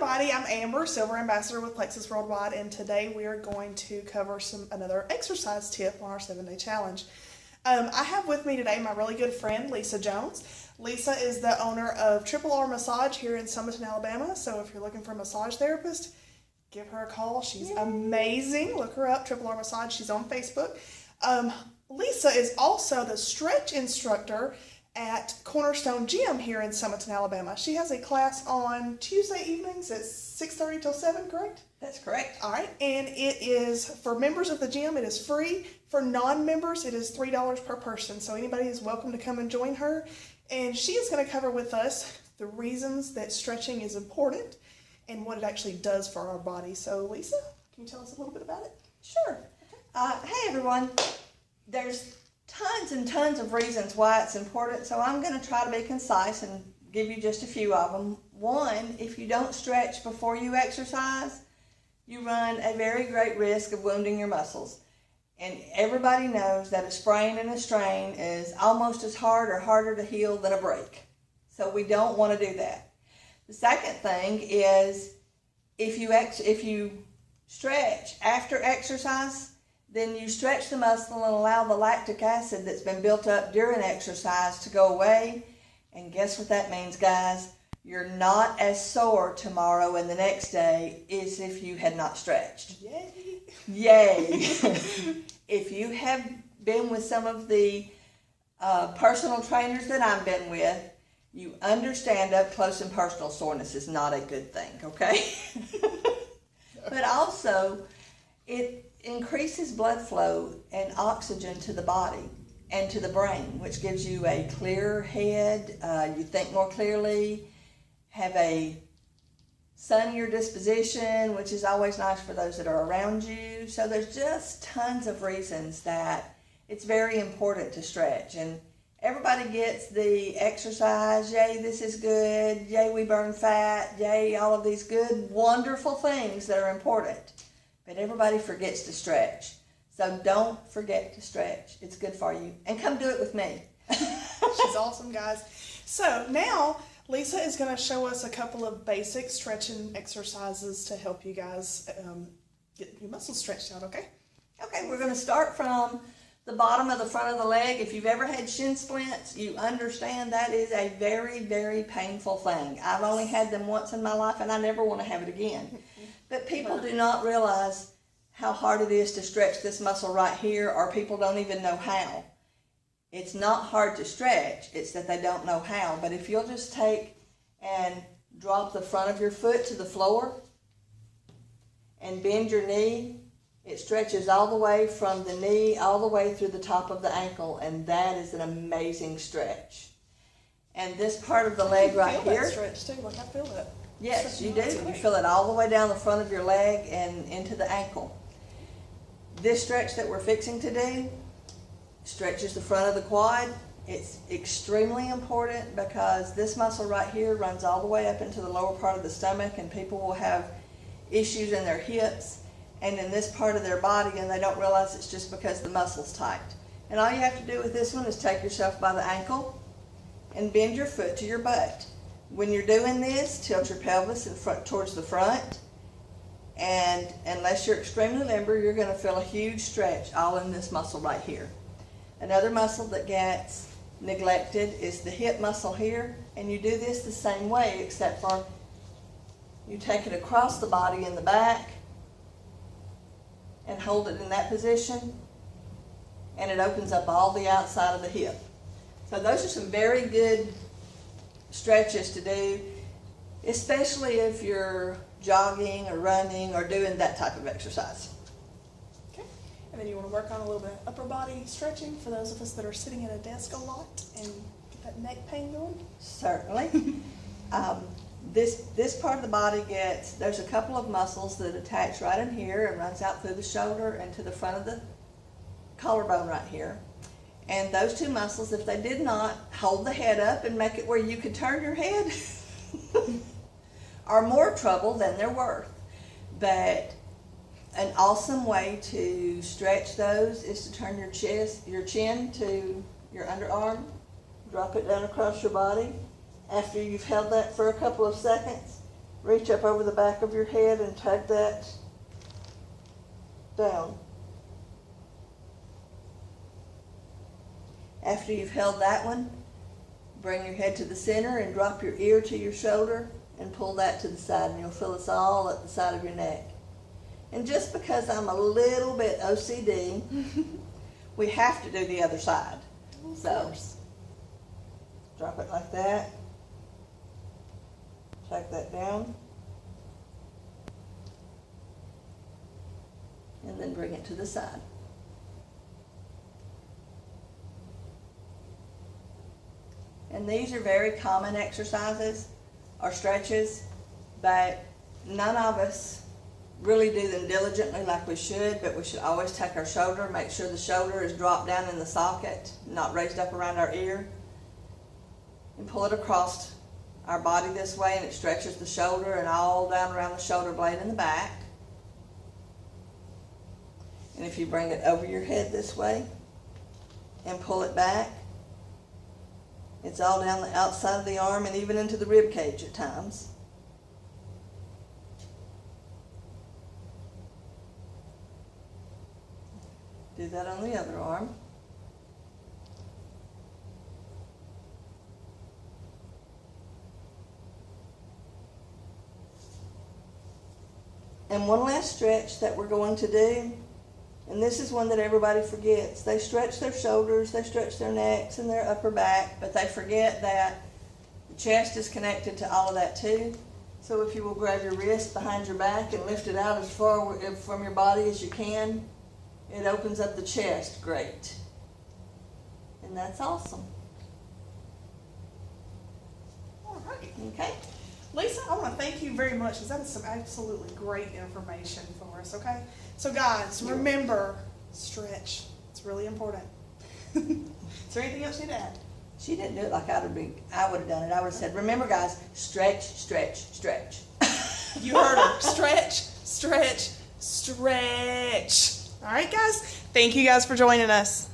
everybody, I'm Amber, Silver Ambassador with Plexus Worldwide, and today we are going to cover another exercise tip on our 7-day challenge. I have with me today my really good friend, Lisa Jones. Lisa is the owner of Triple R Massage here in Summerton, Alabama, so if you're looking for a massage therapist, give her a call. She's amazing. Look her up, Triple R Massage. She's on Facebook. Lisa is also the stretch instructor at Cornerstone Gym here in Summerton, Alabama. She has a class on Tuesday evenings at 6:30 till 7, correct? That's correct. All right, and it is, for members of the gym, it is free. For non-members, it is $3 per person, so anybody is welcome to come and join her. And she is going to cover with us the reasons that stretching is important and what it actually does for our body. So, Lisa, can you tell us a little bit about it? Sure. Hey, everyone. There's tons and tons of reasons why it's important, so I'm going to try to be concise and give you just a few of them. One, if you don't stretch before you exercise, you run a very great risk of wounding your muscles. And everybody knows that a sprain and a strain is almost as hard or harder to heal than a break. So we don't want to do that. The second thing is if you stretch after exercise, then you stretch the muscle and allow the lactic acid that's been built up during exercise to go away. And guess what that means, guys? You're not as sore tomorrow and the next day as if you had not stretched. Yay! Yay! If you have been with some of the personal trainers that I've been with, you understand up close and personal soreness is not a good thing, okay? But also, it increases blood flow and oxygen to the body and to the brain, which gives you a clearer head, you think more clearly, have a sunnier disposition, which is always nice for those that are around you. So there's just tons of reasons that it's very important to stretch. And everybody gets the exercise, yay, this is good, yay, we burn fat, yay, all of these good, wonderful things that are important. But everybody forgets to stretch. So don't forget to stretch. It's good for you. And come do it with me. She's awesome, guys. So now Lisa is going to show us a couple of basic stretching exercises to help you guys get your muscles stretched out, okay? Okay, we're going to start from the bottom of the front of the leg. If you've ever had shin splints, you understand that is a very, very painful thing. I've only had them once in my life, and I never want to have it again. But people do not realize how hard it is to stretch this muscle right here, or people don't even know how. It's not hard to stretch, it's that they don't know how. But if you'll just take and drop the front of your foot to the floor and bend your knee, it stretches all the way from the knee all the way through the top of the ankle, and that is an amazing stretch. And this part of the leg right here. That stretch too, like I feel that. Yes, you do. You feel it all the way down the front of your leg and into the ankle. This stretch that we're fixing to do stretches the front of the quad. It's extremely important because this muscle right here runs all the way up into the lower part of the stomach, and people will have issues in their hips and in this part of their body, and they don't realize it's just because the muscle's tight. And all you have to do with this one is take yourself by the ankle and bend your foot to your butt. When you're doing this, tilt your pelvis in front towards the front, and unless you're extremely limber, you're going to feel a huge stretch all in this muscle right here. Another muscle that gets neglected is the hip muscle here, and you do this the same way, except for you take it across the body in the back and hold it in that position, and it opens up all the outside of the hip. So those are some very good stretches to do, especially if you're jogging or running or doing that type of exercise. Okay, and then you want to work on a little bit of upper body stretching for those of us that are sitting at a desk a lot and get that neck pain going. Certainly. This part of the body there's a couple of muscles that attach right in here and runs out through the shoulder and to the front of the collarbone right here. And those two muscles, if they did not hold the head up and make it where you could turn your head, are more trouble than they're worth. But an awesome way to stretch those is to turn your chin to your underarm, drop it down across your body. After you've held that for a couple of seconds, reach up over the back of your head and tug that down. After you've held that one, bring your head to the center and drop your ear to your shoulder and pull that to the side, and you'll feel it's all at the side of your neck. And just because I'm a little bit OCD, we have to do the other side. So drop it like that, tuck that down, and then bring it to the side. And these are very common exercises or stretches, but none of us really do them diligently like we should, but we should always take our shoulder, make sure the shoulder is dropped down in the socket, not raised up around our ear, and pull it across our body this way, and it stretches the shoulder and all down around the shoulder blade in the back. And if you bring it over your head this way and pull it back, it's all down the outside of the arm and even into the rib cage at times. Do that on the other arm. And one last stretch that we're going to do, and this is one that everybody forgets. They stretch their shoulders, they stretch their necks and their upper back, but they forget that the chest is connected to all of that too. So if you will grab your wrist behind your back and lift it out as far from your body as you can, it opens up the chest great. And that's awesome. All right. Okay? Lisa, I want to thank you very much because that is some absolutely great information for us, okay? So guys, remember, stretch. It's really important. Is there anything else you need to add? She didn't do it like I would have done it. I would have said, remember guys, stretch, stretch, stretch. You heard her. Stretch, stretch, stretch. All right, guys. Thank you guys for joining us.